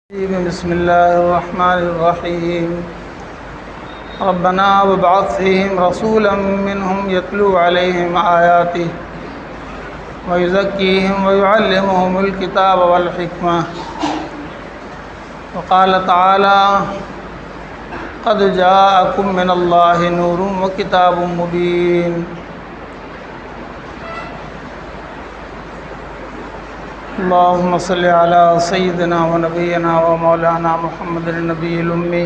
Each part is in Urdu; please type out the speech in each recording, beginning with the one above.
بسم الله الرحمن الرحيم ربنا وابعث فيهم رسولا منهم يتلو عليهم آياته ويزكيهم ويعلمهم الكتاب والحكمة وقال تعالى قد جاءكم من الله نور وكتاب مبين اللهم صل على سيدنا ونبينا ومولانا محمد النبي الأمي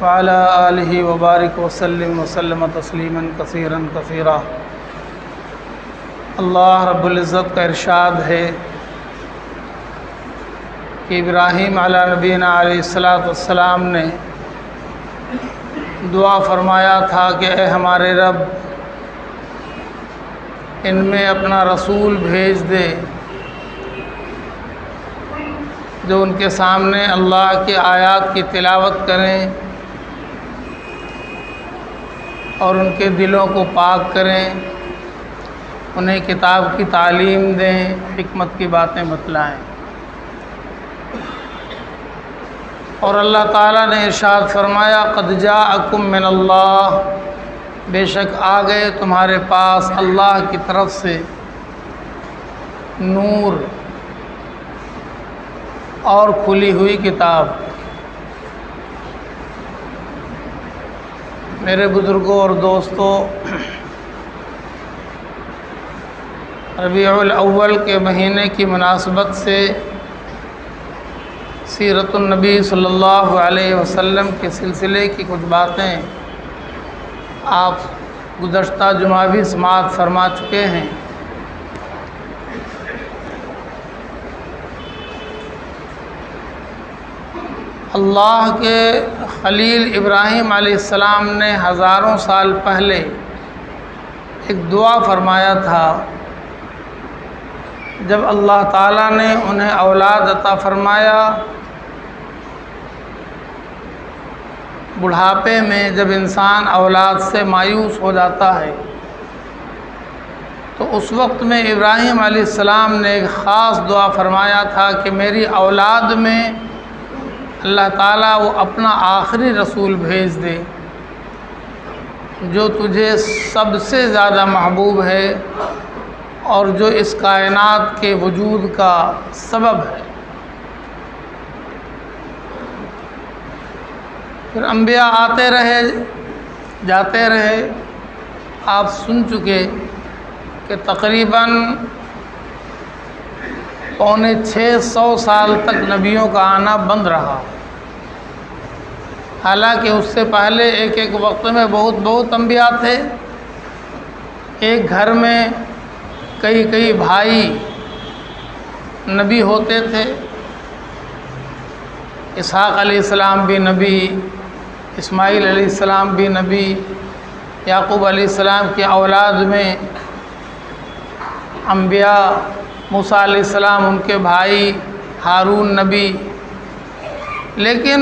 وعلى آله وبارك وسلم تسلیما کثیرا کثیرا۔ اللہ رب العزت کا ارشاد ہے کہ ابراہیم علیہ نبینا علیہ السلام نے دعا فرمایا تھا کہ اے ہمارے رب ان میں اپنا رسول بھیج دے جو ان کے سامنے اللہ کی آیات کی تلاوت کریں اور ان کے دلوں کو پاک کریں، انہیں کتاب کی تعلیم دیں، حکمت کی باتیں بتلائیں۔ اور اللہ تعالیٰ نے ارشاد فرمایا قد جاءکم من اللہ، بے شک آ گئے تمہارے پاس اللہ کی طرف سے نور اور کھلی ہوئی کتاب۔ میرے بزرگوں اور دوستوں، ربیع الاول کے مہینے کی مناسبت سے سیرت النبی صلی اللہ علیہ وسلم کے سلسلے کی کچھ باتیں آپ گزشتہ جمعہ بھی سماعت فرما چکے ہیں۔ اللہ کے خلیل ابراہیم علیہ السلام نے ہزاروں سال پہلے ایک دعا فرمایا تھا جب اللہ تعالیٰ نے انہیں اولاد عطا فرمایا، بڑھاپے میں جب انسان اولاد سے مایوس ہو جاتا ہے تو اس وقت میں ابراہیم علیہ السلام نے ایک خاص دعا فرمایا تھا کہ میری اولاد میں اللہ تعالیٰ وہ اپنا آخری رسول بھیج دے جو تجھے سب سے زیادہ محبوب ہے اور جو اس کائنات کے وجود کا سبب ہے۔ پھر انبیاء آتے رہے جاتے رہے، آپ سن چکے کہ تقریباً 650 سال تک نبیوں کا آنا بند رہا، حالانکہ اس سے پہلے ایک وقت میں بہت انبیاء تھے۔ ایک گھر میں کئی بھائی نبی ہوتے تھے۔ اسحاق علیہ السلام بھی نبی، اسماعیل علیہ السلام بھی نبی، یعقوب علیہ السلام کی اولاد میں انبیاء، موسیٰ علیہ السلام ان کے بھائی، ہارون نبی۔ لیکن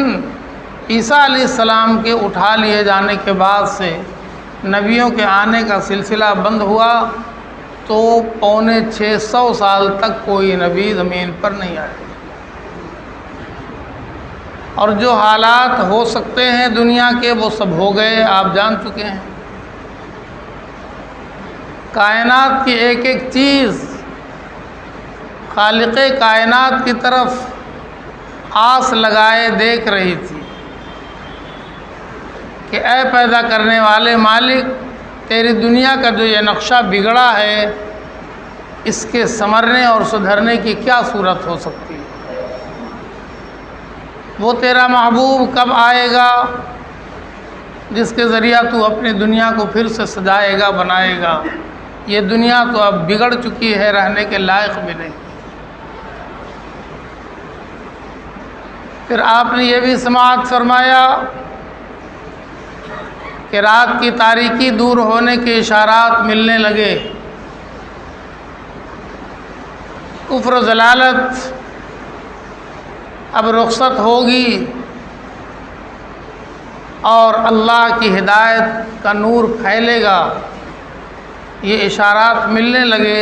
عیسیٰ علیہ السلام کے اٹھا لیے جانے کے بعد سے نبیوں کے آنے کا سلسلہ بند ہوا تو 650 سال تک کوئی نبی زمین پر نہیں آئے۔ اور جو حالات ہو سکتے ہیں دنیا کے وہ سب ہو گئے، آپ جان چکے ہیں۔ کائنات کی ایک چیز خالق کائنات کی طرف آس لگائے دیکھ رہی تھی کہ اے پیدا کرنے والے مالک، تیری دنیا کا جو یہ نقشہ بگڑا ہے اس کے سنورنے اور سدھرنے کی کیا صورت ہو سکتی ہے؟ وہ تیرا محبوب کب آئے گا جس کے ذریعہ تو اپنی دنیا کو پھر سے سجائے گا، بنائے گا؟ یہ دنیا تو اب بگڑ چکی ہے، رہنے کے لائق بھی نہیں۔ پھر آپ نے یہ بھی سماعت فرمایا کہ رات کی تاریکی دور ہونے کے اشارات ملنے لگے، کفر و ضلالت اب رخصت ہوگی اور اللہ کی ہدایت کا نور پھیلے گا، یہ اشارات ملنے لگے۔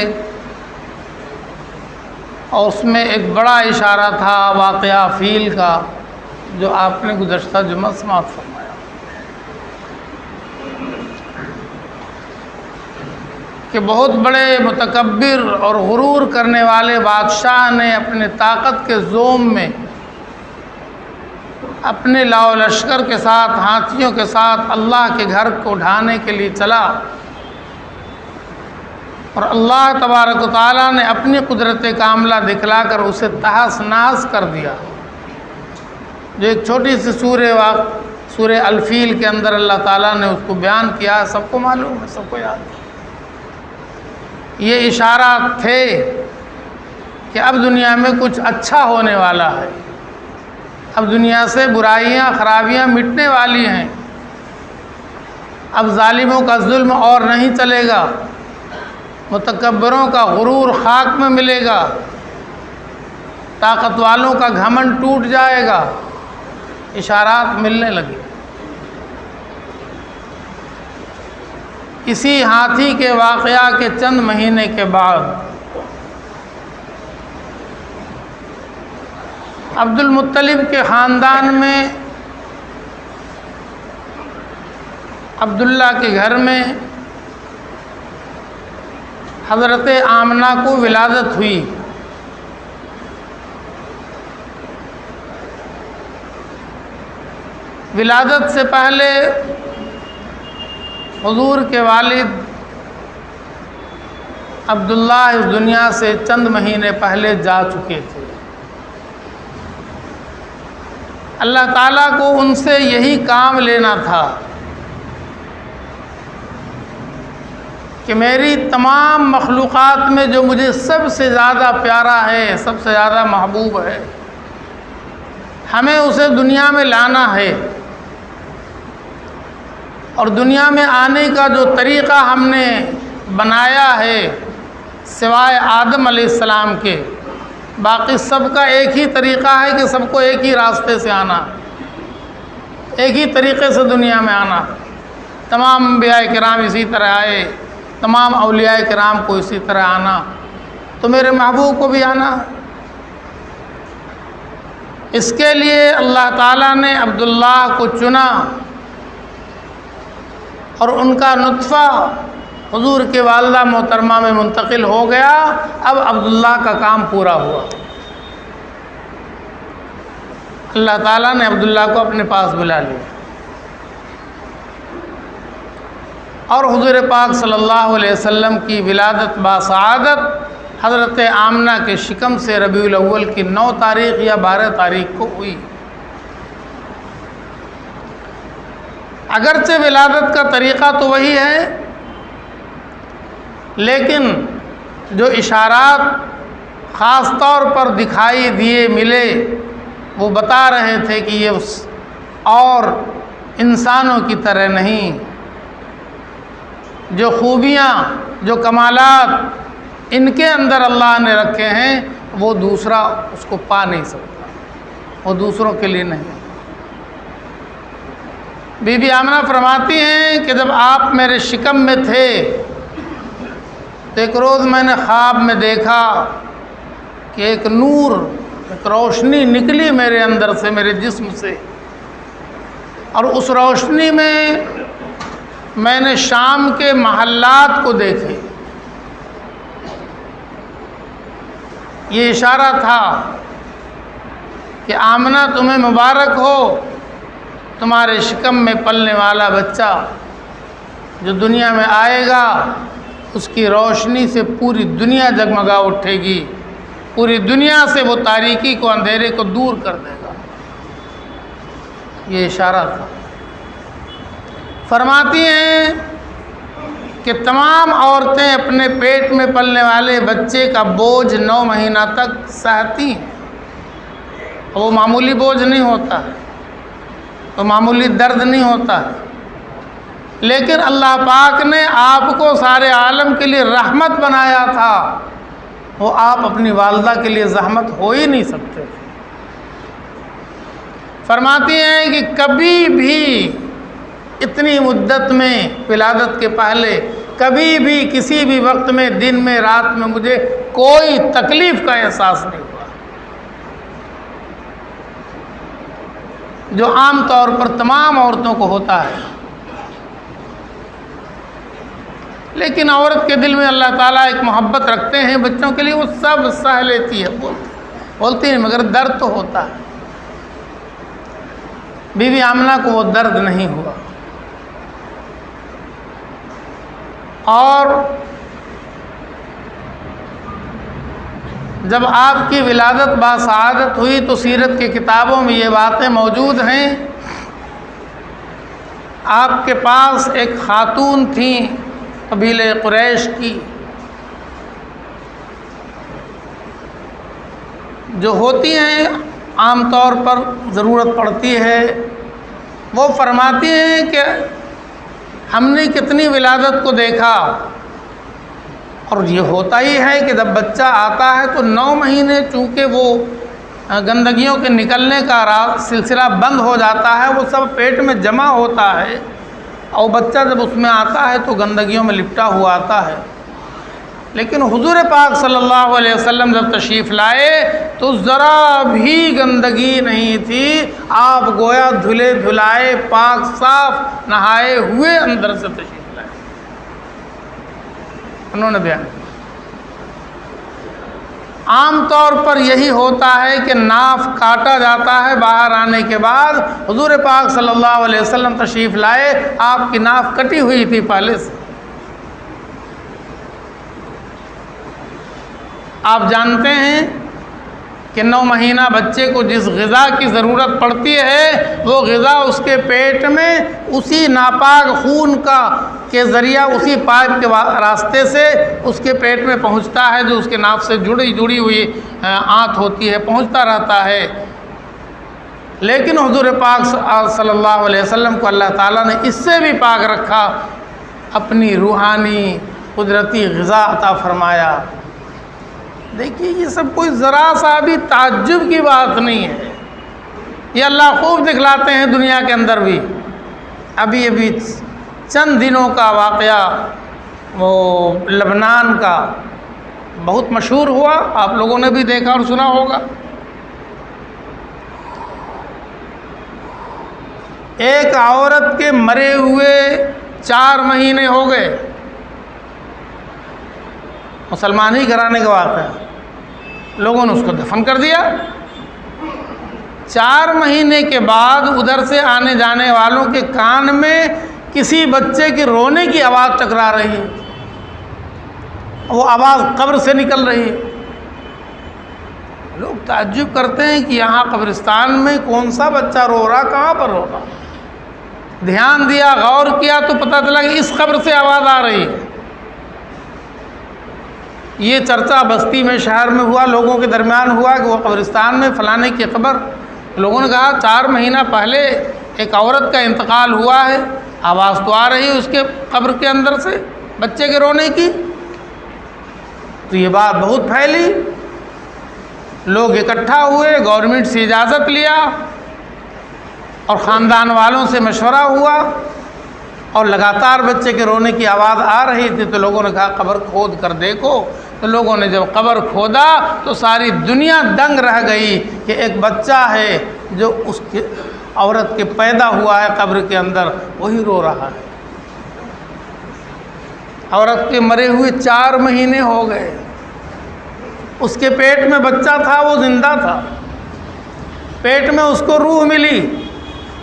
اور اس میں ایک بڑا اشارہ تھا واقعہ فیل کا، جو آپ نے گزشتہ جمعہ سماعت فرمایا۔ کہ بہت بڑے متکبر اور غرور کرنے والے بادشاہ نے اپنے طاقت کے زوم میں اپنے لاؤ لشکر کے ساتھ، ہاتھیوں کے ساتھ اللہ کے گھر کو ڈھانے کے لیے چلا، اور اللہ تبارک و تعالیٰ نے اپنی قدرت کاملہ دکھلا کر اسے تہس نہس کر دیا۔ جو ایک چھوٹی سی سورہ الفیل کے اندر اللہ تعالیٰ نے اس کو بیان کیا، سب کو معلوم ہے، سب کو یاد ہے۔ یہ اشارات تھے کہ اب دنیا میں کچھ اچھا ہونے والا ہے، اب دنیا سے برائیاں خرابیاں مٹنے والی ہیں، اب ظالموں کا ظلم اور نہیں چلے گا، متکبروں کا غرور خاک میں ملے گا، طاقت والوں کا گھمنڈ ٹوٹ جائے گا۔ اشارات ملنے لگے۔ اسی ہاتھی کے واقعہ کے چند مہینے کے بعد عبد المطلب کے خاندان میں عبداللہ کے گھر میں حضرت آمنہ کو ولادت ہوئی۔ ولادت سے پہلے حضور کے والد عبداللہ اس دنیا سے چند مہینے پہلے جا چکے تھے۔ اللہ تعالیٰ کو ان سے یہی کام لینا تھا کہ میری تمام مخلوقات میں جو مجھے سب سے زیادہ پیارا ہے، سب سے زیادہ محبوب ہے، ہمیں اسے دنیا میں لانا ہے، اور دنیا میں آنے کا جو طریقہ ہم نے بنایا ہے سوائے آدم علیہ السلام کے، باقی سب کا ایک ہی طریقہ ہے کہ سب کو ایک ہی راستے سے آنا، ایک ہی طریقے سے دنیا میں آنا۔ تمام انبیاء کرام اسی طرح آئے، تمام اولیاء کرام کو اسی طرح آنا، تو میرے محبوب کو بھی آنا۔ اس کے لیے اللہ تعالیٰ نے عبداللہ کو چنا، اور ان کا نطفہ حضور کے والدہ محترمہ میں منتقل ہو گیا۔ اب عبداللہ کا کام پورا ہوا۔ اللہ تعالیٰ نے عبداللہ کو اپنے پاس بلا لیا، اور حضور پاک صلی اللہ علیہ وسلم کی ولادت باسعادت حضرت آمنہ کے شکم سے ربیع الاول کی 9 تاریخ یا 12 تاریخ کو ہوئی۔ اگرچہ ولادت کا طریقہ تو وہی ہے، لیکن جو اشارات خاص طور پر دکھائی دیے ملے وہ بتا رہے تھے کہ یہ اور انسانوں کی طرح نہیں، جو خوبیاں، جو کمالات ان کے اندر اللہ نے رکھے ہیں وہ دوسرا اس کو پا نہیں سکتا، وہ دوسروں کے لیے نہیں۔ بی بی آمنہ فرماتی ہیں کہ جب آپ میرے شکم میں تھے تو ایک روز میں نے خواب میں دیکھا کہ ایک نور، ایک روشنی نکلی میرے اندر سے، میرے جسم سے، اور اس روشنی میں نے شام کے محلات کو دیکھے۔ یہ اشارہ تھا کہ آمنہ تمہیں مبارک ہو، تمہارے شکم میں پلنے والا بچہ جو دنیا میں آئے گا اس کی روشنی سے پوری دنیا جگمگا اٹھے گی، پوری دنیا سے وہ تاریکی کو، اندھیرے کو دور کر دے گا۔ یہ اشارہ تھا۔ فرماتی ہیں کہ تمام عورتیں اپنے پیٹ میں پلنے والے بچے کا بوجھ 9 مہینہ تک سہتی ہیں، وہ معمولی بوجھ نہیں ہوتا ہے، وہ معمولی درد نہیں ہوتا ہے، لیکن اللہ پاک نے آپ کو سارے عالم کے لیے رحمت بنایا تھا، وہ آپ اپنی والدہ کے لیے زحمت ہو ہی نہیں سکتے تھے۔ فرماتی ہیں کہ کبھی بھی اتنی مدت میں، ولادت کے پہلے کبھی بھی کسی بھی وقت میں، دن میں رات میں مجھے کوئی تکلیف کا احساس نہیں ہوا، جو عام طور پر تمام عورتوں کو ہوتا ہے۔ لیکن عورت کے دل میں اللہ تعالیٰ ایک محبت رکھتے ہیں بچوں کے لیے، وہ سب سہ لیتی ہے، بولتی ہیں، مگر درد تو ہوتا ہے۔ بی بی آمنہ کو وہ درد نہیں ہوا، اور جب آپ کی ولادت باسعادت ہوئی تو سیرت کی کتابوں میں یہ باتیں موجود ہیں۔ آپ کے پاس ایک خاتون تھیں قبیلہ قریش کی، جو ہوتی ہیں عام طور پر ضرورت پڑتی ہے، وہ فرماتی ہیں کہ ہم نے کتنی ولادت کو دیکھا، اور یہ ہوتا ہی ہے کہ جب بچہ آتا ہے تو 9 مہینے چونکہ وہ گندگیوں کے نکلنے کا سلسلہ بند ہو جاتا ہے، وہ سب پیٹ میں جمع ہوتا ہے، اور بچہ جب اس میں آتا ہے تو گندگیوں میں لپٹا ہوا آتا ہے۔ لیکن حضور پاک صلی اللہ علیہ وسلم جب تشریف لائے تو ذرا بھی گندگی نہیں تھی، آپ گویا دھلے دھلائے پاک صاف نہائے ہوئے اندر سے تشریف لائے۔ انہوں نے بیان کیا عام طور پر یہی ہوتا ہے کہ ناف کاٹا جاتا ہے، باہر آنے کے بعد حضور پاک صلی اللہ علیہ وسلم تشریف لائے، آپ کی ناف کٹی ہوئی تھی پہلے سے۔ آپ جانتے ہیں کہ 9 مہینہ بچے کو جس غذا کی ضرورت پڑتی ہے، وہ غذا اس کے پیٹ میں اسی ناپاک خون کے ذریعہ، اسی پائپ کے راستے سے اس کے پیٹ میں پہنچتا ہے، جو اس کے ناف سے جڑی ہوئی آنت ہوتی ہے، پہنچتا رہتا ہے۔ لیکن حضور پاک صلی اللہ علیہ وسلم کو اللہ تعالیٰ نے اس سے بھی پاک رکھا، اپنی روحانی قدرتی غذا عطا فرمایا۔ دیکھیے یہ سب کوئی ذرا سا بھی تعجب کی بات نہیں ہے، یہ اللہ خوب دکھلاتے ہیں دنیا کے اندر بھی۔ ابھی چند دنوں کا واقعہ وہ لبنان کا بہت مشہور ہوا، آپ لوگوں نے بھی دیکھا اور سنا ہوگا۔ ایک عورت کے مرے ہوئے 4 مہینے ہو گئے، مسلمان ہی گھرانے کا واقعہ، لوگوں نے اس کو دفن کر دیا۔ 4 مہینے کے بعد ادھر سے آنے جانے والوں کے کان میں کسی بچے کے رونے کی آواز ٹکرا رہی ہے، وہ آواز قبر سے نکل رہی ہے۔ لوگ تعجب کرتے ہیں کہ یہاں قبرستان میں کون سا بچہ رو رہا، کہاں پر رو رہا؟ دھیان دیا، غور کیا تو پتہ چلا کہ اس قبر سے آواز آ رہی ہے۔ یہ چرچا بستی میں، شہر میں ہوا، لوگوں کے درمیان ہوا کہ وہ قبرستان میں فلانے کی قبر۔ لوگوں نے کہا 4 مہینہ پہلے ایک عورت کا انتقال ہوا ہے، آواز تو آ رہی ہے اس کے قبر کے اندر سے بچے کے رونے کی۔ تو یہ بات بہت پھیلی، لوگ اکٹھا ہوئے، گورنمنٹ سے اجازت لیا اور خاندان والوں سے مشورہ ہوا، اور لگاتار بچے کے رونے کی آواز آ رہی تھی۔ تو لوگوں نے کہا قبر کھود کر دیکھو۔ تو لوگوں نے جب قبر کھودا تو ساری دنیا دنگ رہ گئی کہ ایک بچہ ہے جو اس کے عورت کے پیدا ہوا ہے قبر کے اندر، وہی رو رہا ہے۔ عورت کے مرے ہوئے 4 مہینے ہو گئے، اس کے پیٹ میں بچہ تھا، وہ زندہ تھا، پیٹ میں اس کو روح ملی،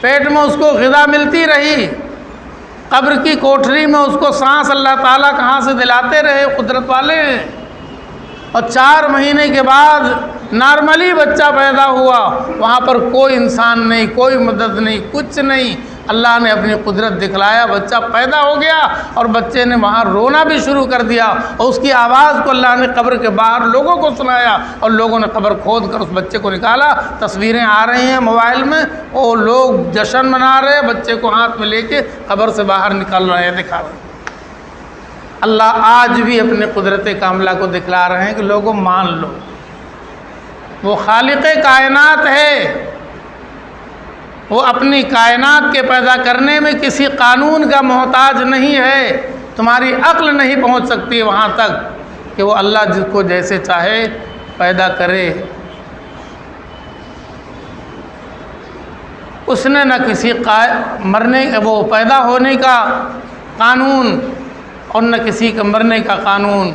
پیٹ میں اس کو غذا ملتی رہی، قبر کی کوٹھری میں اس کو سانس اللہ تعالیٰ کہاں سے دلاتے رہے، قدرت والے ہیں۔ اور 4 مہینے کے بعد نارملی بچہ پیدا ہوا، وہاں پر کوئی انسان نہیں، کوئی مدد نہیں، کچھ نہیں، اللہ نے اپنی قدرت دکھلایا، بچہ پیدا ہو گیا، اور بچے نے وہاں رونا بھی شروع کر دیا، اور اس کی آواز کو اللہ نے قبر کے باہر لوگوں کو سنایا، اور لوگوں نے قبر کھود کر اس بچے کو نکالا۔ تصویریں آ رہی ہیں موبائل میں، وہ لوگ جشن منا رہے، بچے کو ہاتھ میں لے کے قبر سے باہر نکل رہے ہیں، دکھا رہے ہیں۔ اللہ آج بھی اپنے قدرت کاملہ کو دکھلا رہے ہیں کہ لوگوں مان لو، وہ خالق کائنات ہے، وہ اپنی کائنات کے پیدا کرنے میں کسی قانون کا محتاج نہیں ہے، تمہاری عقل نہیں پہنچ سکتی وہاں تک، کہ وہ اللہ جس کو جیسے چاہے پیدا کرے۔ اس نے نہ کسی وہ پیدا ہونے کا قانون اور نہ کسی کے مرنے کا قانون،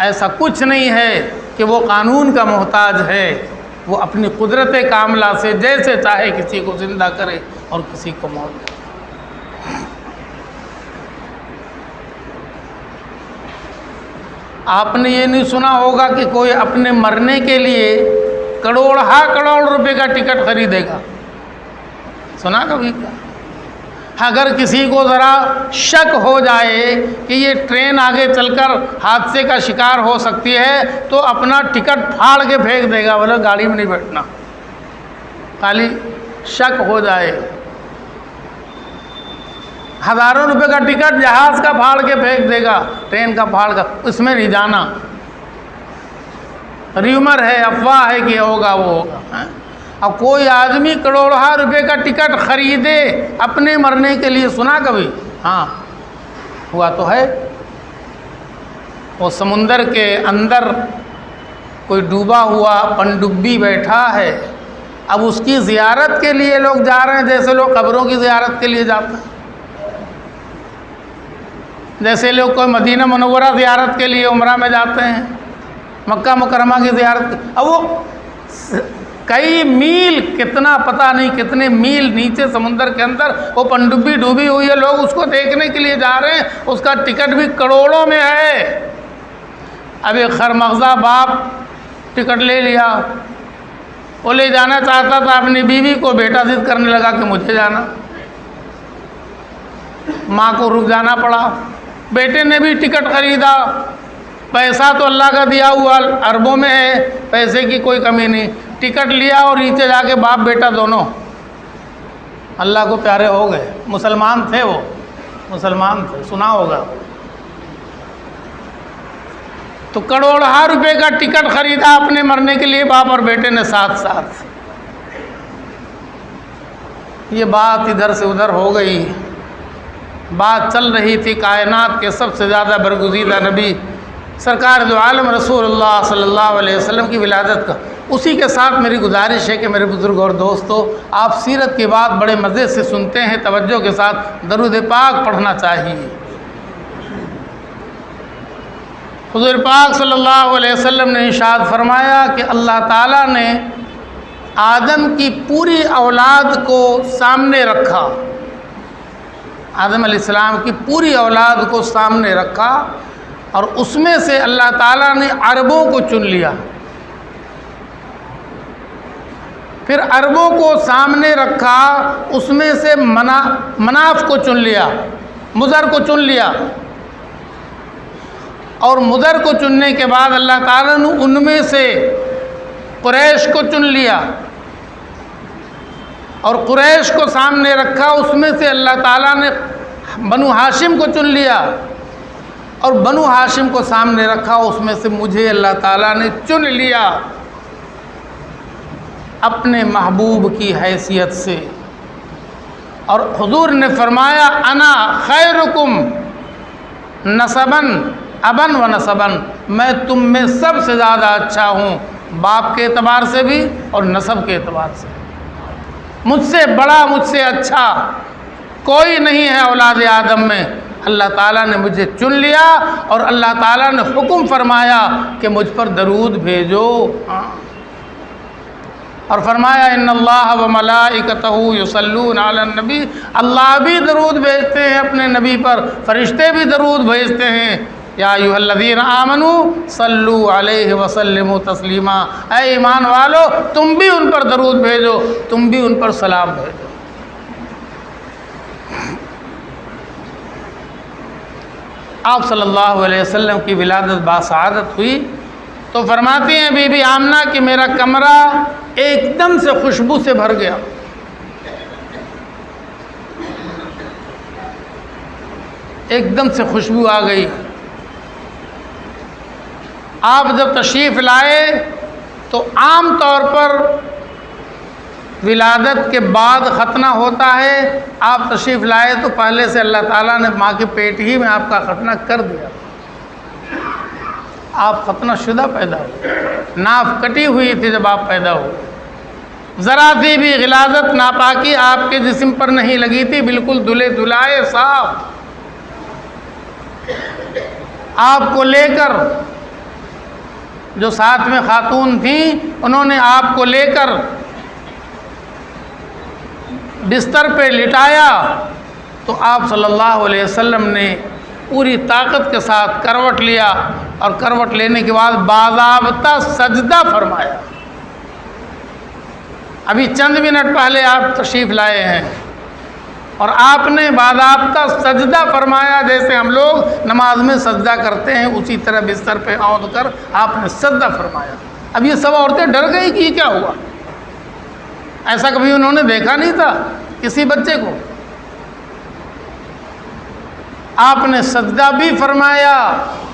ایسا کچھ نہیں ہے کہ وہ قانون کا محتاج ہے۔ وہ اپنی قدرت کاملہ سے جیسے چاہے کسی کو زندہ کرے اور کسی کو موت دے۔ آپ نے یہ نہیں سنا ہوگا کہ کوئی اپنے مرنے کے لیے کروڑ روپے کا ٹکٹ خریدے گا، سنا کبھی کیا؟ اگر کسی کو ذرا شک ہو جائے کہ یہ ٹرین آگے چل کر حادثے کا شکار ہو سکتی ہے تو اپنا ٹکٹ پھاڑ کے پھینک دے گا، بولے گاڑی میں نہیں بیٹھنا، خالی شک ہو جائے۔ ہزاروں روپے کا ٹکٹ جہاز کا پھاڑ کے پھینک دے گا، ٹرین کا پھاڑ کا، اس میں نہیں جانا، ریومر ہے، افواہ ہے کہ ہوگا وہ ہوگا۔ اب کوئی آدمی کروڑہا روپے کا ٹکٹ خریدے اپنے مرنے کے لیے، سنا کبھی؟ ہاں ہوا تو ہے۔ وہ سمندر کے اندر کوئی ڈوبا ہوا پنڈبی بیٹھا ہے، اب اس کی زیارت کے لیے لوگ جا رہے ہیں جیسے لوگ قبروں کی زیارت کے لیے جاتے ہیں، جیسے لوگ کوئی مدینہ منورہ زیارت کے لیے عمرہ میں جاتے ہیں، مکہ مکرمہ کی زیارت۔ اب وہ کئی میل، کتنا پتہ نہیں کتنے میل نیچے سمندر کے اندر وہ پنڈبی ڈوبی ہوئی ہے، لوگ اس کو دیکھنے کے لیے جا رہے ہیں، اس کا ٹکٹ بھی کروڑوں میں ہے۔ اب ایک خرمغزہ باپ ٹکٹ لے لیا، وہ لے جانا چاہتا تھا اپنی بیوی کو، بیٹا ضد کرنے لگا کہ مجھے جانا، ماں کو رک جانا پڑا۔ بیٹے نے بھی ٹکٹ خریدا، پیسہ تو اللہ کا دیا ہوا اربوں میں ہے، پیسے کی کوئی کمی نہیں، ٹکٹ لیا اور نیچے جا کے باپ بیٹا دونوں اللہ کو پیارے ہو گئے۔ مسلمان تھے، وہ مسلمان تھے، سنا ہوگا۔ تو کروڑہا روپے کا ٹکٹ خریدا اپنے مرنے کے لیے باپ اور بیٹے نے ساتھ ساتھ۔ یہ بات ادھر سے ادھر ہو گئی، بات چل رہی تھی کائنات کے سب سے زیادہ برگزیدہ نبی سرکار دو عالم رسول اللہ صلی اللہ علیہ وسلم کی ولادت کا۔ اسی کے ساتھ میری گزارش ہے کہ میرے بزرگ اور دوستو، آپ سیرت کی بات بڑے مزے سے سنتے ہیں، توجہ کے ساتھ درود پاک پڑھنا چاہیے۔ حضور پاک صلی اللہ علیہ وسلم نے ارشاد فرمایا کہ اللہ تعالیٰ نے آدم کی پوری اولاد کو سامنے رکھا، آدم علیہ السلام کی پوری اولاد کو سامنے رکھا، اور اس میں سے اللہ تعالیٰ نے عربوں کو چن لیا۔ پھر عربوں کو سامنے رکھا، اس میں سے مناف کو چن لیا، مضر کو چن لیا، اور مضر کو چننے کے بعد اللہ تعالیٰ نے ان میں سے قریش کو چن لیا، اور قریش کو سامنے رکھا، اس میں سے اللہ تعالیٰ نے بنو ہاشم کو چن لیا، اور بنو ہاشم کو سامنے رکھا، اس میں سے مجھے اللہ تعالیٰ نے چن لیا اپنے محبوب کی حیثیت سے۔ اور حضور نے فرمایا انا خیرکم نسباً ابن و نسباً، میں تم میں سب سے زیادہ اچھا ہوں، باپ کے اعتبار سے بھی اور نسب کے اعتبار سے۔ مجھ سے بڑا، مجھ سے اچھا کوئی نہیں ہے اولاد آدم میں۔ اللہ تعالیٰ نے مجھے چن لیا، اور اللہ تعالیٰ نے حکم فرمایا کہ مجھ پر درود بھیجو، اور فرمایا ان اللہ و ملائکتہ یصلون علی النبی، اللہ بھی درود بھیجتے ہیں اپنے نبی پر، فرشتے بھی درود بھیجتے ہیں۔ یا ایھا الذین آمنوا صلوا علیہ وسلموا تسلیما، اے ایمان والو تم بھی ان پر درود بھیجو، تم بھی ان پر سلام بھیجو۔ آپ صلی اللہ علیہ وسلم کی ولادت باسعادت ہوئی تو فرماتی ہیں بی بی آمنہ کہ میرا کمرہ ایک دم سے خوشبو سے بھر گیا، ایک دم سے خوشبو آ گئی۔ آپ جب تشریف لائے تو عام طور پر ولادت کے بعد ختنہ ہوتا ہے، آپ تشریف لائے تو پہلے سے اللہ تعالیٰ نے ماں کے پیٹ ہی میں آپ کا ختنہ کر دیا۔ آپ ختنہ شدہ پیدا ہوئے، ناف کٹی ہوئی تھی جب آپ پیدا ہوئے، ذرا سی بھی غلاظت ناپاکی آپ کے جسم پر نہیں لگی تھی، بالکل دھلے دھلائے صاف۔ آپ کو لے کر جو ساتھ میں خاتون تھیں انہوں نے آپ کو لے کر بستر پہ لٹایا تو آپ صلی اللہ علیہ وسلم نے پوری طاقت کے ساتھ کروٹ لیا، اور کروٹ لینے کے بعد باضابطہ سجدہ فرمایا۔ ابھی چند منٹ پہلے آپ تشریف لائے ہیں اور آپ نے باضابطہ سجدہ فرمایا، جیسے ہم لوگ نماز میں سجدہ کرتے ہیں اسی طرح بستر پہ اونھ کر آپ نے سجدہ فرمایا۔ اب یہ سب عورتیں ڈر گئی کہ یہ کیا ہوا، ایسا کبھی انہوں نے دیکھا نہیں تھا کسی بچے کو۔ آپ نے سجدہ بھی فرمایا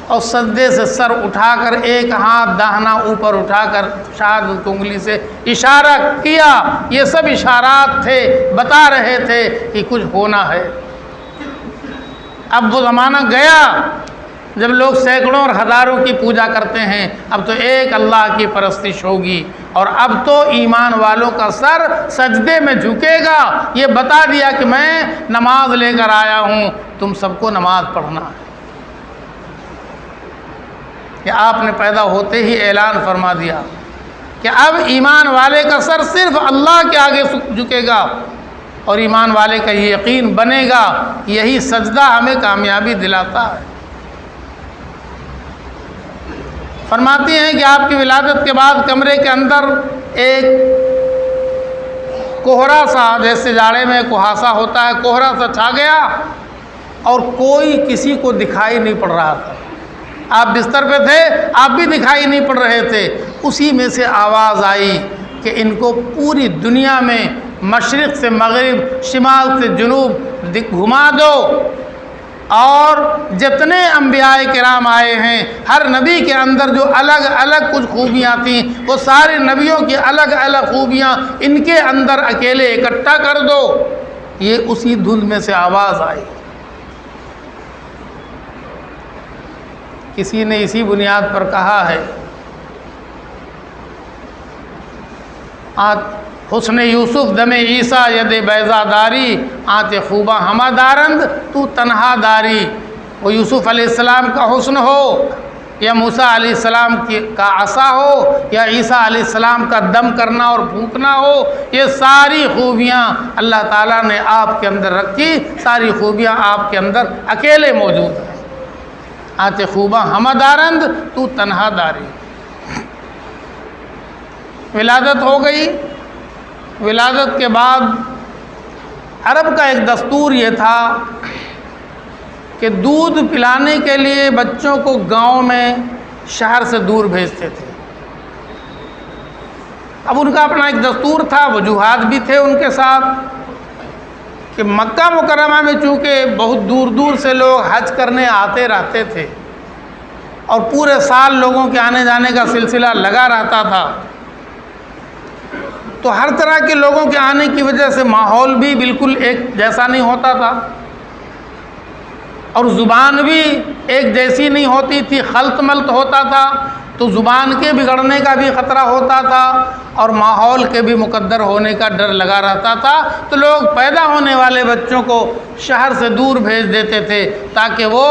اور سجدے سے سر اٹھا کر ایک ہاتھ داہنا اوپر اٹھا کر شہادت انگلی سے اشارہ کیا۔ یہ سب اشارات تھے، بتا رہے تھے کہ کچھ ہونا ہے۔ اب وہ زمانہ گیا جب لوگ سینکڑوں اور ہزاروں کی پوجا کرتے ہیں، اب تو ایک اللہ کی پرستش ہوگی، اور اب تو ایمان والوں کا سر سجدے میں جھکے گا۔ یہ بتا دیا کہ میں نماز لے کر آیا ہوں، تم سب کو نماز پڑھنا ہے۔ کہ آپ نے پیدا ہوتے ہی اعلان فرما دیا کہ اب ایمان والے کا سر صرف اللہ کے آگے جھکے گا، اور ایمان والے کا یہ یقین بنے گا، یہی سجدہ ہمیں کامیابی دلاتا ہے۔ فرماتی ہیں کہ آپ کی ولادت کے بعد کمرے کے اندر ایک کوہرا سا، جیسے جاڑے میں کہاسا ہوتا ہے، کوہرا سا چھا گیا اور کوئی کسی کو دکھائی نہیں پڑ رہا تھا۔ آپ بستر پہ تھے، آپ بھی دکھائی نہیں پڑ رہے تھے۔ اسی میں سے آواز آئی کہ ان کو پوری دنیا میں مشرق سے مغرب، شمال سے جنوب گھما دو، اور جتنے انبیاء کرام آئے ہیں ہر نبی کے اندر جو الگ الگ کچھ خوبیاں تھیں، وہ سارے نبیوں کی الگ الگ خوبیاں ان کے اندر اکیلے اکٹھا کر دو۔ یہ اسی دھن میں سے آواز آئی۔ کسی نے اسی بنیاد پر کہا ہے، حسن یوسف دم عیسیٰ ید بیضا داری، آنچ خوباں ہمہ دارند تو تنہا داری۔ وہ یوسف علیہ السلام کا حسن ہو، یا موسیٰ علیہ السلام کا عصا ہو، یا عیسیٰ علیہ السلام کا دم کرنا اور پھونکنا ہو، یہ ساری خوبیاں اللہ تعالیٰ نے آپ کے اندر رکھی، ساری خوبیاں آپ کے اندر اکیلے موجود ہیں۔ آنچ خوباں ہمہ دارند تو تنہا داری۔ ولادت ہو گئی۔ ولادت کے بعد عرب کا ایک دستور یہ تھا کہ دودھ پلانے کے لیے بچوں کو گاؤں میں شہر سے دور بھیجتے تھے۔ اب ان کا اپنا ایک دستور تھا، وجوہات بھی تھے ان کے ساتھ، کہ مکہ مکرمہ میں چونکہ بہت دور دور سے لوگ حج کرنے آتے رہتے تھے، اور پورے سال لوگوں کے آنے جانے کا سلسلہ لگا رہتا تھا، تو ہر طرح کے لوگوں کے آنے کی وجہ سے ماحول بھی بالکل ایک جیسا نہیں ہوتا تھا، اور زبان بھی ایک جیسی نہیں ہوتی تھی، خلط ملط ہوتا تھا، تو زبان کے بگڑنے کا بھی خطرہ ہوتا تھا، اور ماحول کے بھی مقدر ہونے کا ڈر لگا رہتا تھا۔ تو لوگ پیدا ہونے والے بچوں کو شہر سے دور بھیج دیتے تھے تاکہ وہ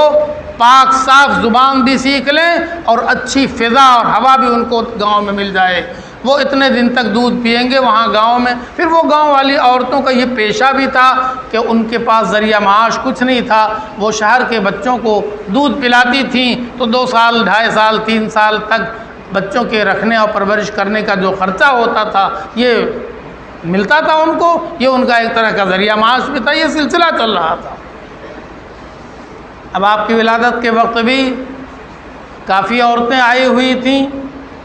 پاک صاف زبان بھی سیکھ لیں اور اچھی فضا اور ہوا بھی ان کو گاؤں میں مل جائے۔ وہ اتنے دن تک دودھ پئیں گے وہاں گاؤں میں۔ پھر وہ گاؤں والی عورتوں کا یہ پیشہ بھی تھا کہ ان کے پاس ذریعہ معاش کچھ نہیں تھا، وہ شہر کے بچوں کو دودھ پلاتی تھیں، تو 2 سال 2.5 سال 3 سال تک بچوں کے رکھنے اور پرورش کرنے کا جو خرچہ ہوتا تھا یہ ملتا تھا ان کو، یہ ان کا ایک طرح کا ذریعہ معاش بھی تھا، یہ سلسلہ چل رہا تھا۔ اب آپ کی ولادت کے وقت بھی کافی عورتیں آئی ہوئی تھیں،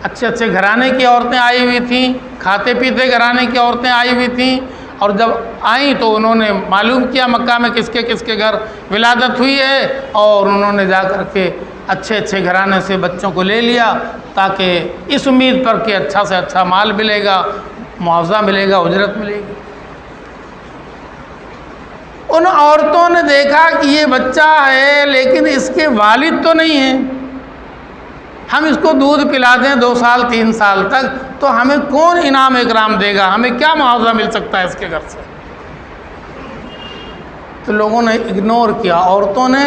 اچھے اچھے گھرانے کی عورتیں آئی ہوئی تھیں، کھاتے پیتے گھرانے کی عورتیں آئی ہوئی تھیں، اور جب آئیں تو انہوں نے معلوم کیا مکہ میں کس کے گھر ولادت ہوئی ہے، اور انہوں نے جا کر کے اچھے اچھے گھرانے سے بچوں کو لے لیا، تاکہ اس امید پر کہ اچھا سے اچھا مال ملے گا، معاوضہ ملے گا، اجرت ملے گی۔ ان عورتوں نے دیکھا کہ یہ بچہ ہے لیکن اس کے والد تو نہیں ہیں، ہم اس کو دودھ پلا دیں 2 سال 3 سال تک تو ہمیں کون انعام اکرام دے گا، ہمیں کیا معاوضہ مل سکتا ہے اس کے گھر سے؟ تو لوگوں نے اگنور کیا، عورتوں نے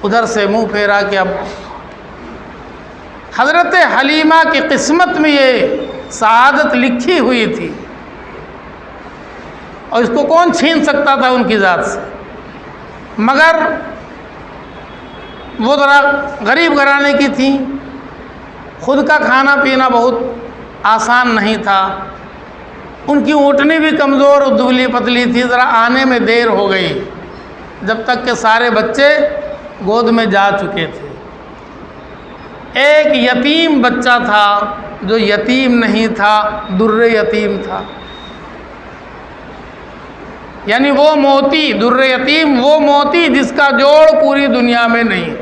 ادھر سے منہ پھیرا کہ اب حضرت حلیمہ کی قسمت میں یہ سعادت لکھی ہوئی تھی اور اس کو کون چھین سکتا تھا ان کی ذات سے؟ مگر وہ ذرا غریب گھرانے کی تھیں، خود کا کھانا پینا بہت آسان نہیں تھا، ان کی اونٹنی بھی کمزور اور دبلی پتلی تھی، ذرا آنے میں دیر ہو گئی جب تک کہ سارے بچے گود میں جا چکے تھے۔ ایک یتیم بچہ تھا جو یتیم نہیں تھا، در یتیم تھا، یعنی وہ موتی، در یتیم وہ موتی جس کا جوڑ پوری دنیا میں نہیں،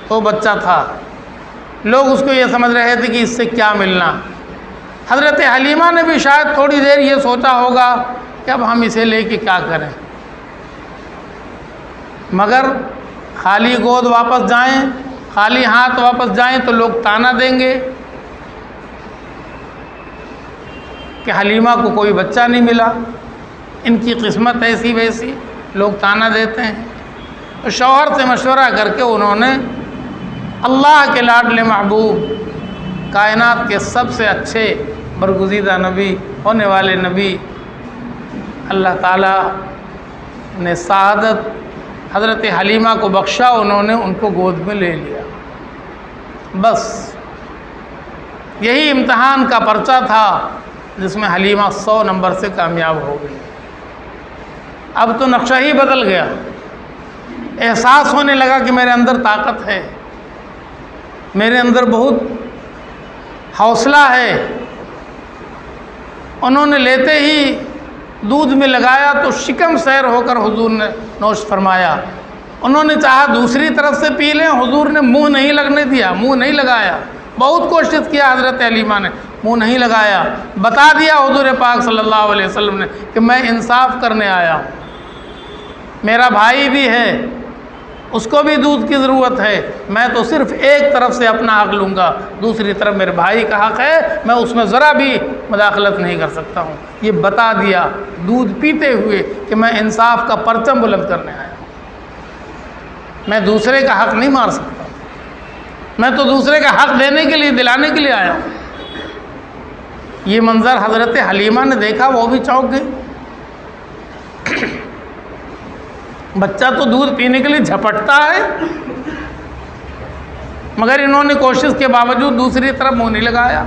وہ بچہ تھا۔ لوگ اس کو یہ سمجھ رہے تھے کہ اس سے کیا ملنا۔ حضرت حلیمہ نے بھی شاید تھوڑی دیر یہ سوچا ہوگا کہ اب ہم اسے لے کے کیا کریں، مگر خالی گود واپس جائیں، خالی ہاتھ واپس جائیں تو لوگ طعنہ دیں گے کہ حلیمہ کو کوئی بچہ نہیں ملا، ان کی قسمت ایسی ویسی، لوگ طعنہ دیتے ہیں۔ تو شوہر سے مشورہ کر کے انہوں نے اللہ کے لاڈلے محبوب، کائنات کے سب سے اچھے برگزیدہ نبی ہونے والے نبی، اللہ تعالیٰ نے سعادت حضرت حلیمہ کو بخشا، انہوں نے ان کو گود میں لے لیا۔ بس یہی امتحان کا پرچہ تھا جس میں حلیمہ 100 نمبر سے کامیاب ہو گئی۔ اب تو نقشہ ہی بدل گیا، احساس ہونے لگا کہ میرے اندر طاقت ہے، میرے اندر بہت حوصلہ ہے۔ انہوں نے لیتے ہی دودھ میں لگایا تو شکم سیر ہو کر حضور نے نوش فرمایا۔ انہوں نے چاہا دوسری طرف سے پی لیں، حضور نے منہ نہیں لگنے دیا، منہ نہیں لگایا۔ بہت کوشش کیا حضرت حلیمہ نے، منہ نہیں لگایا۔ بتا دیا حضور پاک صلی اللہ علیہ وسلم نے کہ میں انصاف کرنے آیا ہوں، میرا بھائی بھی ہے، اس کو بھی دودھ کی ضرورت ہے، میں تو صرف ایک طرف سے اپنا حق لوں گا، دوسری طرف میرے بھائی کا حق ہے، میں اس میں ذرا بھی مداخلت نہیں کر سکتا ہوں۔ یہ بتا دیا دودھ پیتے ہوئے کہ میں انصاف کا پرچم بلند کرنے آیا ہوں، میں دوسرے کا حق نہیں مار سکتا، میں تو دوسرے کا حق دینے کے لیے، دلانے کے لیے آیا ہوں۔ یہ منظر حضرت حلیمہ نے دیکھا، وہ بھی چونک گئی۔ بچہ تو دودھ پینے کے لیے جھپٹتا ہے، مگر انہوں نے کوشش کے باوجود دوسری طرف منہ نہیں لگایا۔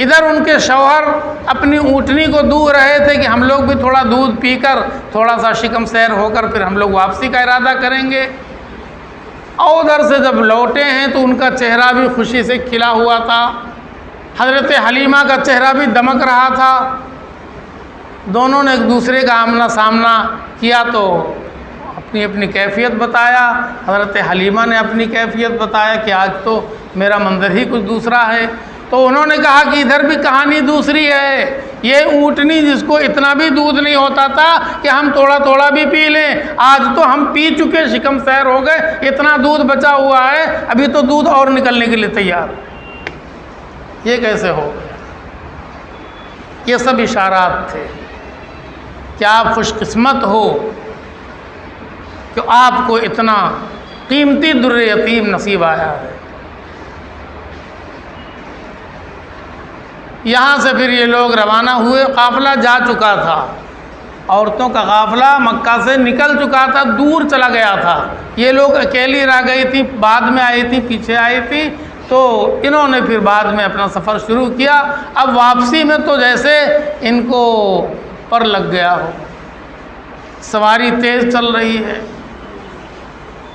ادھر ان کے شوہر اپنی اونٹنی کو دو رہے تھے کہ ہم لوگ بھی تھوڑا دودھ پی کر، تھوڑا سا شکم سیر ہو کر پھر ہم لوگ واپسی کا ارادہ کریں گے۔ اور ادھر سے جب لوٹے ہیں تو ان کا چہرہ بھی خوشی سے کھلا ہوا تھا، حضرت حلیمہ کا چہرہ بھی دمک رہا تھا۔ دونوں نے ایک دوسرے کا آمنا سامنا کیا تو اپنی اپنی کیفیت بتایا۔ حضرت حلیمہ نے اپنی کیفیت بتایا کہ آج تو میرا منظر ہی کچھ دوسرا ہے۔ تو انہوں نے کہا کہ ادھر بھی کہانی دوسری ہے، یہ اونٹنی جس کو اتنا بھی دودھ نہیں ہوتا تھا کہ ہم تھوڑا تھوڑا بھی پی لیں، آج تو ہم پی چکے، شکم سیر ہو گئے، اتنا دودھ بچا ہوا ہے، ابھی تو دودھ اور نکلنے کے لیے تیار۔ یہ کیسے ہو گیا؟ یہ سب اشارات تھے کہ آپ خوش قسمت ہو کہ آپ کو اتنا قیمتی در یتیم نصیب آیا ہے۔ یہاں سے پھر یہ لوگ روانہ ہوئے، قافلہ جا چکا تھا، عورتوں کا قافلہ مکہ سے نکل چکا تھا، دور چلا گیا تھا۔ یہ لوگ اکیلی رہ گئی تھی، بعد میں آئی تھی، پیچھے آئی تھی، تو انہوں نے پھر بعد میں اپنا سفر شروع کیا۔ اب واپسی میں تو جیسے ان کو پر لگ گیا ہو، سواری تیز چل رہی ہے،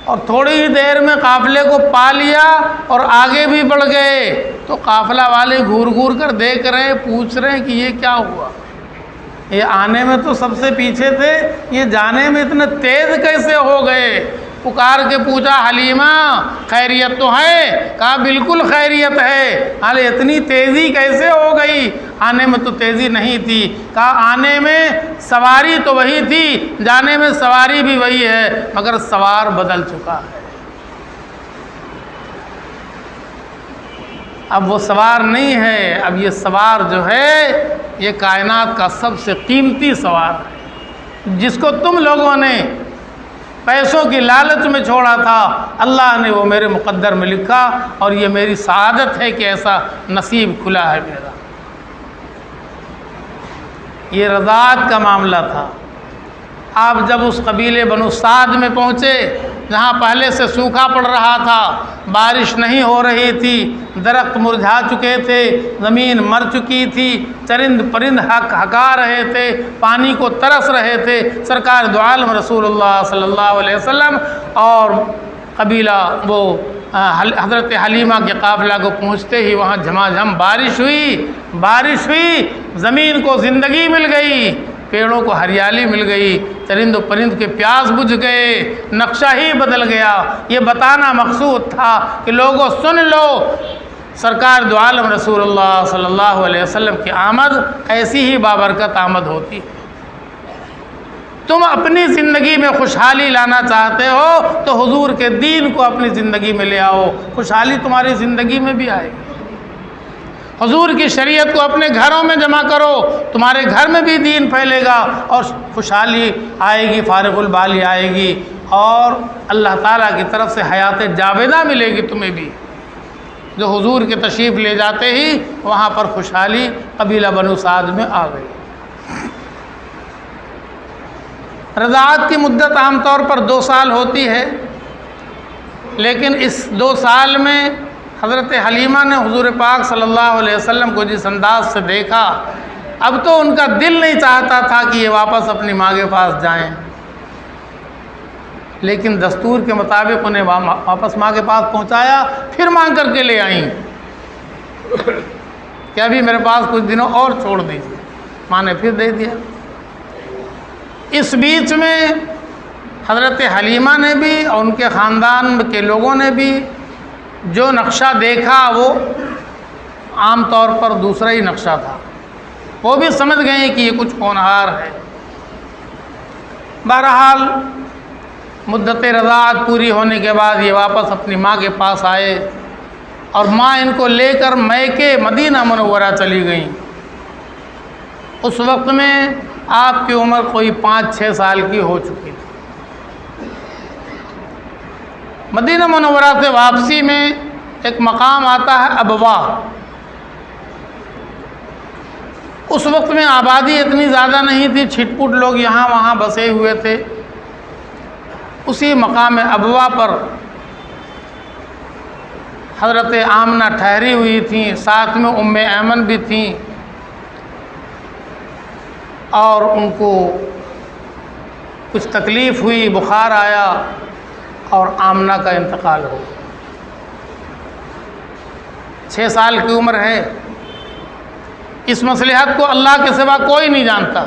اور تھوڑی ہی دیر میں قافلے کو پا لیا اور آگے بھی بڑھ گئے تو قافلہ والے گھور گھور کر دیکھ رہے ہیں، پوچھ رہے ہیں کہ یہ کیا ہوا، یہ آنے میں تو سب سے پیچھے تھے، یہ جانے میں اتنے تیز کیسے ہو گئے؟ پکار کے پوچھا حلیمہ خیریت تو ہے؟ کہا بالکل خیریت ہے۔ حالے اتنی تیزی کیسے ہو گئی؟ آنے میں تو تیزی نہیں تھی۔ کہا آنے میں سواری تو وہی تھی، جانے میں سواری بھی وہی ہے، مگر سوار بدل چکا ہے۔ اب وہ سوار نہیں ہے، اب یہ سوار جو ہے یہ کائنات کا سب سے قیمتی سوار ہے، جس کو تم لوگوں نے پیسوں کی لالچ میں چھوڑا تھا، اللہ نے وہ میرے مقدر میں لکھا، اور یہ میری سعادت ہے کہ ایسا نصیب کھلا ہے میرا۔ یہ رضاعت کا معاملہ تھا۔ آپ جب اس قبیلے بنو سعد میں پہنچے جہاں پہلے سے سوکھا پڑ رہا تھا، بارش نہیں ہو رہی تھی، درخت مرجھا چکے تھے، زمین مر چکی تھی، چرند پرند ہکا رہے تھے، پانی کو ترس رہے تھے، سرکار دو عالم رسول اللہ صلی اللہ علیہ وسلم اور قبیلہ وہ حضرت حلیمہ کے قافلہ کو پہنچتے ہی وہاں جھماجھم بارش ہوئی، زمین کو زندگی مل گئی، پیڑوں کو ہریالی مل گئی، چرند و پرند کے پیاس بجھ گئے، نقشہ ہی بدل گیا۔ یہ بتانا مقصود تھا کہ لوگوں سن لو، سرکار دو عالم رسول اللہ صلی اللہ علیہ وسلم کی آمد ایسی ہی بابرکت آمد ہوتی ہے۔ تم اپنی زندگی میں خوشحالی لانا چاہتے ہو تو حضور کے دین کو اپنی زندگی میں لے آؤ، خوشحالی تمہاری زندگی میں بھی آئے گی۔ حضور کی شریعت کو اپنے گھروں میں جمع کرو، تمہارے گھر میں بھی دین پھیلے گا اور خوشحالی آئے گی، فارغ البالی آئے گی، اور اللہ تعالیٰ کی طرف سے حیات جاویدہ ملے گی تمہیں بھی۔ جو حضور کے تشریف لے جاتے ہی وہاں پر خوشحالی قبیلہ بنو سعد میں آ گئی۔ رضاعت کی مدت عام طور پر 2 سال ہوتی ہے، لیکن اس 2 سال میں حضرت حلیمہ نے حضور پاک صلی اللہ علیہ وسلم کو جس انداز سے دیکھا، اب تو ان کا دل نہیں چاہتا تھا کہ یہ واپس اپنی ماں کے پاس جائیں، لیکن دستور کے مطابق انہیں واپس ماں کے پاس پہنچایا، پھر مانگ کر کے لے آئیں کہ ابھی میرے پاس کچھ دنوں اور چھوڑ دیجیے، ماں نے پھر دے دیا۔ اس بیچ میں حضرت حلیمہ نے بھی اور ان کے خاندان کے لوگوں نے بھی جو نقشہ دیکھا وہ عام طور پر دوسرا ہی نقشہ تھا، وہ بھی سمجھ گئے کہ یہ کچھ ہونہار ہے۔ بہرحال مدت رضاعت پوری ہونے کے بعد یہ واپس اپنی ماں کے پاس آئے اور ماں ان کو لے کر میکے مدینہ منورہ چلی گئیں۔ اس وقت میں آپ کی عمر کوئی 5-6 سال کی ہو چکی تھی۔ مدینہ منورہ سے واپسی میں ایک مقام آتا ہے ابوا۔ اس وقت میں آبادی اتنی زیادہ نہیں تھی، چھٹ پٹ لوگ یہاں وہاں بسے ہوئے تھے۔ اسی مقام ابوا پر حضرت آمنہ ٹھہری ہوئی تھیں، ساتھ میں ام ایمن بھی تھیں، اور ان کو کچھ تکلیف ہوئی، بخار آیا اور آمنہ کا انتقال ہو۔ 6 سال کی عمر ہے۔ اس مصلحت کو اللہ کے سوا کوئی نہیں جانتا،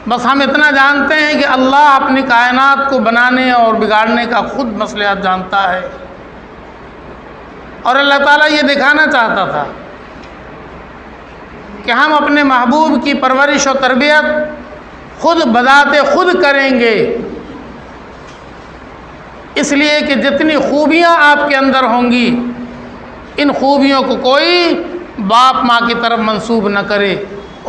بس ہم اتنا جانتے ہیں کہ اللہ اپنی کائنات کو بنانے اور بگاڑنے کا خود مصلحت جانتا ہے، اور اللہ تعالیٰ یہ دکھانا چاہتا تھا کہ ہم اپنے محبوب کی پرورش و تربیت خود بذات خود کریں گے، اس لیے کہ جتنی خوبیاں آپ کے اندر ہوں گی، ان خوبیوں کو کوئی باپ ماں کی طرف منسوب نہ کرے،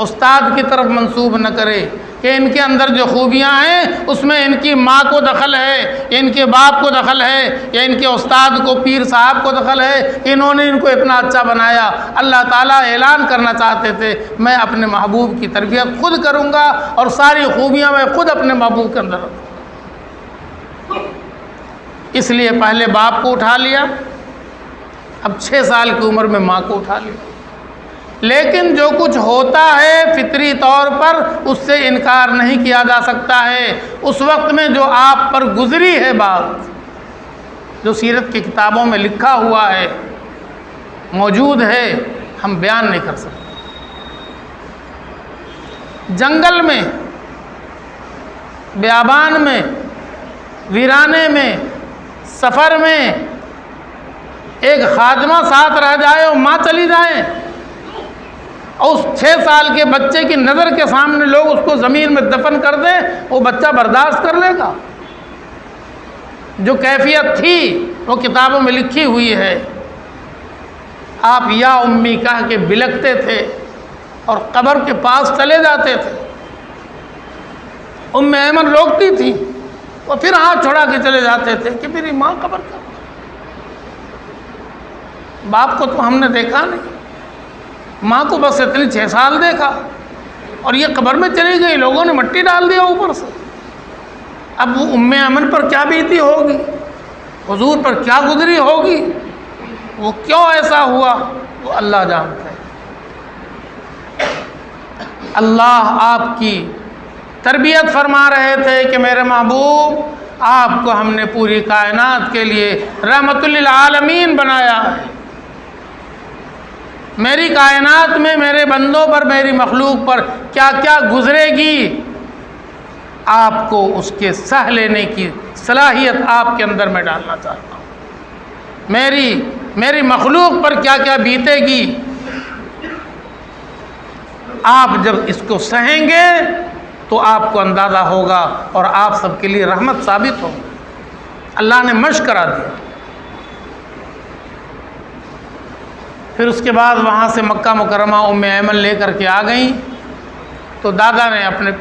استاد کی طرف منسوب نہ کرے کہ ان کے اندر جو خوبیاں ہیں اس میں ان کی ماں کو دخل ہے، یا ان کے باپ کو دخل ہے، یا ان کے استاد کو، پیر صاحب کو دخل ہے کہ انہوں نے ان کو اتنا اچھا بنایا۔ اللہ تعالیٰ اعلان کرنا چاہتے تھے میں اپنے محبوب کی تربیت خود کروں گا اور ساری خوبیاں میں خود اپنے محبوب کے اندر رکھوں گا۔ اس لیے پہلے باپ کو اٹھا لیا، اب 6 سال کی عمر میں ماں کو اٹھا لیا، لیکن جو کچھ ہوتا ہے فطری طور پر اس سے انکار نہیں کیا جا سکتا ہے۔ اس وقت میں جو آپ پر گزری ہے بات، جو سیرت کی کتابوں میں لکھا ہوا ہے، موجود ہے، ہم بیان نہیں کر سکتے۔ جنگل میں، بیابان میں، ویرانے میں، سفر میں ایک خادمہ ساتھ رہ جائے اور ماں چلی جائے، اور اس 6 سال کے بچے کی نظر کے سامنے لوگ اس کو زمین میں دفن کر دیں، وہ بچہ برداشت کر لے گا؟ جو کیفیت تھی وہ کتابوں میں لکھی ہوئی ہے۔ آپ یا امی کہہ کے بلکتے تھے اور قبر کے پاس چلے جاتے تھے۔ ام ایمن روکتی تھی اور پھر ہاتھ چھوڑا کے چلے جاتے تھے کہ میری ماں قبر کا، باپ کو تو ہم نے دیکھا نہیں، ماں کو بس اتنی 6 سال دیکھا اور یہ قبر میں چلی گئی، لوگوں نے مٹی ڈال دیا اوپر سے۔ اب وہ ام ایمن پر کیا بیتی ہوگی، حضور پر کیا گزری ہوگی، وہ کیوں ایسا ہوا، وہ اللہ جانتا ہے۔ اللہ آپ کی تربیت فرما رہے تھے کہ میرے محبوب آپ کو ہم نے پوری کائنات کے لیے رحمت للعالمین بنایا ہے۔ میری کائنات میں میرے بندوں پر، میری مخلوق پر کیا کیا گزرے گی، آپ کو اس کے سہ لینے کی صلاحیت آپ کے اندر میں ڈالنا چاہتا ہوں۔ میری مخلوق پر کیا کیا بیتے گی، آپ جب اس کو سہیں گے تو آپ کو اندازہ ہوگا اور آپ سب کے لیے رحمت ثابت ہوگی۔ اللہ نے مشق کرا دیا۔ پھر اس کے بعد وہاں سے مکہ مکرمہ ام ایمن لے کر کے آ گئیں تو دادا نے اپنے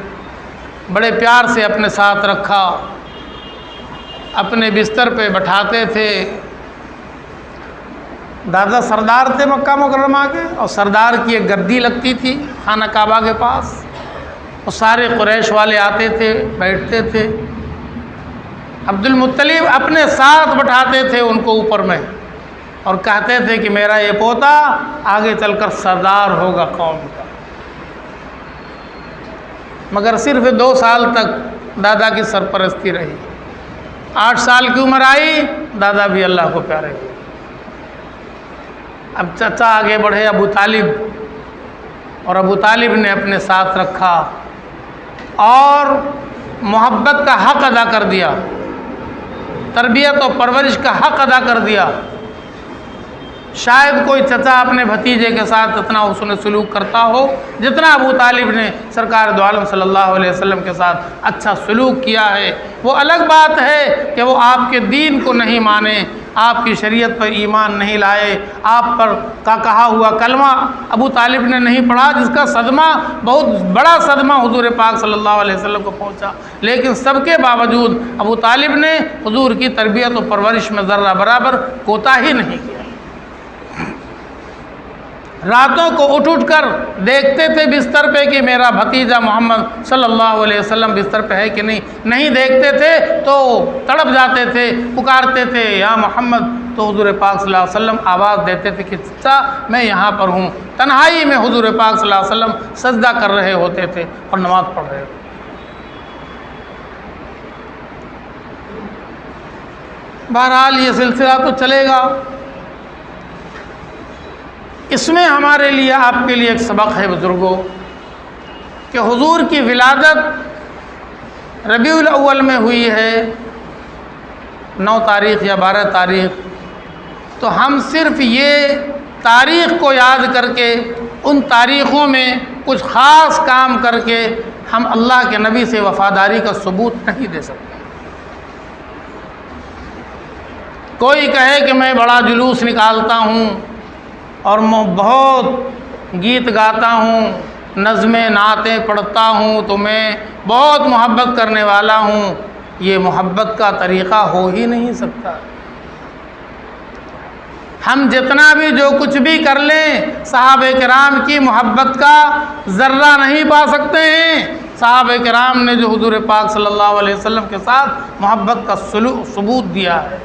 بڑے پیار سے اپنے ساتھ رکھا، اپنے بستر پہ بٹھاتے تھے۔ دادا سردار تھے مکہ مکرمہ کے، اور سردار کی ایک گدی لگتی تھی خانہ کعبہ کے پاس، اور سارے قریش والے آتے تھے، بیٹھتے تھے۔ عبد المطلب اپنے ساتھ بٹھاتے تھے ان کو اوپر میں، اور کہتے تھے کہ میرا یہ پوتا آگے چل کر سردار ہوگا قوم کا۔ مگر صرف 2 سال تک دادا کی سرپرستی رہی۔ 8 سال کی عمر آئی، دادا بھی اللہ کو پیارے ہوئے۔ اب چچا آگے بڑھے ابو طالب، اور ابو طالب نے اپنے ساتھ رکھا اور محبت کا حق ادا کر دیا، تربیت و پرورش کا حق ادا کر دیا۔ شاید کوئی چچا اپنے بھتیجے کے ساتھ اتنا حسن سلوک کرتا ہو جتنا ابو طالب نے سرکار دو عالم صلی اللہ علیہ وسلم کے ساتھ اچھا سلوک کیا ہے۔ وہ الگ بات ہے کہ وہ آپ کے دین کو نہیں مانے، آپ کی شریعت پر ایمان نہیں لائے، آپ پر کا کہا ہوا کلمہ ابو طالب نے نہیں پڑھا، جس کا صدمہ بہت بڑا صدمہ حضور پاک صلی اللہ علیہ وسلم کو پہنچا، لیکن سب کے باوجود ابو طالب نے حضور کی تربیت و پرورش میں ذرہ برابر کوتاہی نہیں کیا۔ راتوں کو اٹھ کر دیکھتے تھے بستر پہ کہ میرا بھتیجا محمد صلی اللہ علیہ وسلم بستر پہ ہے کہ نہیں دیکھتے تھے تو تڑپ جاتے تھے، پکارتے تھے یا محمد، تو حضور پاک صلی اللہ علیہ وسلم آواز دیتے تھے کہ چچا میں یہاں پر ہوں۔ تنہائی میں حضور پاک صلی اللہ علیہ وسلم سجدہ کر رہے ہوتے تھے اور نماز پڑھ رہے ہوتے۔ بہرحال یہ سلسلہ تو چلے گا، اس میں ہمارے لیے آپ کے لیے ایک سبق ہے بزرگوں کہ حضور کی ولادت ربیع الاول میں ہوئی ہے 9 تاریخ یا 12 تاریخ، تو ہم صرف یہ تاریخ کو یاد کر کے ان تاریخوں میں کچھ خاص کام کر کے ہم اللہ کے نبی سے وفاداری کا ثبوت نہیں دے سکتے۔ کوئی کہے کہ میں بڑا جلوس نکالتا ہوں اور میں بہت گیت گاتا ہوں، نظمیں نعتیں پڑھتا ہوں، تو میں بہت محبت کرنے والا ہوں، یہ محبت کا طریقہ ہو ہی نہیں سکتا۔ ہم جتنا بھی جو کچھ بھی کر لیں صحابہ کرام کی محبت کا ذرہ نہیں پا سکتے ہیں۔ صحابہ کرام نے جو حضور پاک صلی اللہ علیہ وسلم کے ساتھ محبت کا ثبوت دیا ہے،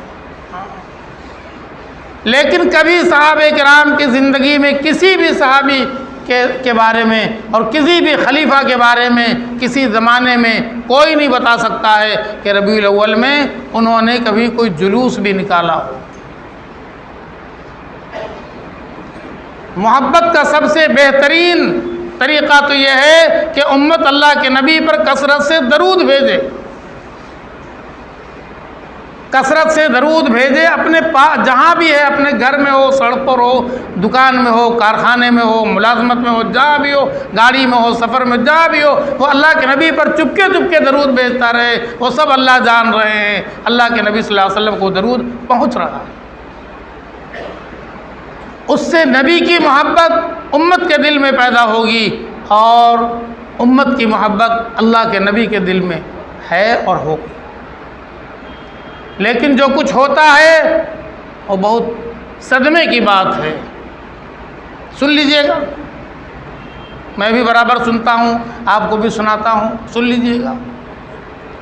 لیکن کبھی صحابہ کرام کی زندگی میں کسی بھی صحابی کے بارے میں اور کسی بھی خلیفہ کے بارے میں کسی زمانے میں کوئی نہیں بتا سکتا ہے کہ ربیع الاول میں انہوں نے کبھی کوئی جلوس بھی نکالا ہو۔ محبت کا سب سے بہترین طریقہ تو یہ ہے کہ امت اللہ کے نبی پر کثرت سے درود بھیجے، کثرت سے درود بھیجے، اپنے جہاں بھی ہے، اپنے گھر میں ہو، سڑک پر ہو، دکان میں ہو، کارخانے میں ہو، ملازمت میں ہو، جہاں بھی ہو، گاڑی میں ہو، سفر میں جہاں بھی ہو، وہ اللہ کے نبی پر چپکے چپکے درود بھیجتا رہے۔ وہ سب اللہ جان رہے ہیں، اللہ کے نبی صلی اللہ علیہ وسلم کو درود پہنچ رہا ہے۔ اس سے نبی کی محبت امت کے دل میں پیدا ہوگی، اور امت کی محبت اللہ کے نبی کے دل میں ہے اور ہوگی۔ لیکن جو کچھ ہوتا ہے وہ بہت صدمے کی بات ہے۔ سن لیجئے گا، میں بھی برابر سنتا ہوں، آپ کو بھی سناتا ہوں، سن لیجئے گا۔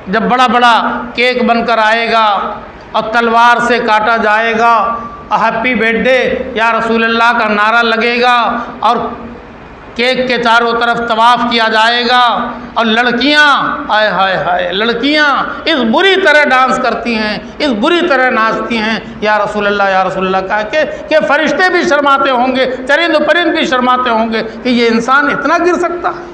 جب بڑا بڑا کیک بن کر آئے گا اور تلوار سے کاٹا جائے گا، ہیپی برتھ ڈے یا رسول اللہ کا نعرہ لگے گا، اور کیک کے چاروں طرف طواف کیا جائے گا، اور لڑکیاں ہائے ہائے ہائے لڑکیاں اس بری طرح ڈانس کرتی ہیں، اس بری طرح ناچتی ہیں، یا رسول اللہ کہا کہ فرشتے بھی شرماتے ہوں گے، چرند و پرند بھی شرماتے ہوں گے کہ یہ انسان اتنا گر سکتا ہے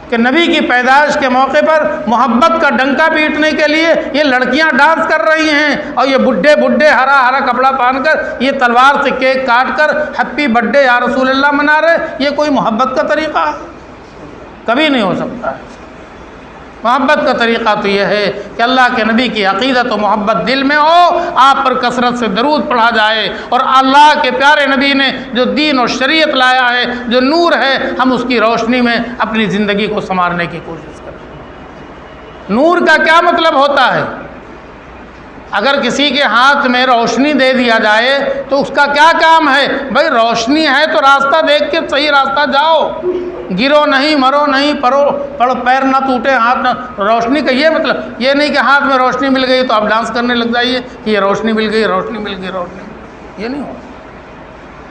کہ نبی کی پیدائش کے موقع پر محبت کا ڈنکا پیٹنے کے لیے یہ لڑکیاں ڈانس کر رہی ہیں، اور یہ بڈھے ہرا ہرا کپڑا پہن کر یہ تلوار سے کیک کاٹ کر ہیپی برتھ ڈے یا رسول اللہ منا رہے۔ یہ کوئی محبت کا طریقہ ہے؟ کبھی نہیں ہو سکتا ہے۔ محبت کا طریقہ تو یہ ہے کہ اللہ کے نبی کی عقیدت و محبت دل میں ہو، آپ پر کثرت سے درود پڑھا جائے، اور اللہ کے پیارے نبی نے جو دین و شریعت لایا ہے، جو نور ہے، ہم اس کی روشنی میں اپنی زندگی کو سنوارنے کی کوشش کریں۔ نور کا کیا مطلب ہوتا ہے؟ اگر کسی کے ہاتھ میں روشنی دے دیا جائے تو اس کا کیا کام ہے؟ بھائی روشنی ہے تو راستہ دیکھ کے صحیح راستہ جاؤ، گرو نہیں، مرو نہیں، پڑو پیر نہ ٹوٹے، ہاتھ نہ۔ روشنی کا یہ مطلب یہ نہیں کہ ہاتھ میں روشنی مل گئی تو آپ ڈانس کرنے لگ جائیے کہ یہ روشنی مل گئی، روشنی مل گئی، روشنی، یہ نہیں ہو۔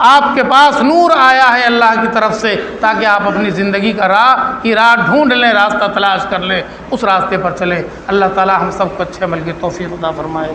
آپ کے پاس نور آیا ہے اللہ کی طرف سے تاکہ آپ اپنی زندگی کا راہ ڈھونڈ لیں، راستہ تلاش کر لیں، اس راستے پر چلیں۔ اللہ تعالی ہم سب کو اچھے عمل کی توفیق عطا فرمائے۔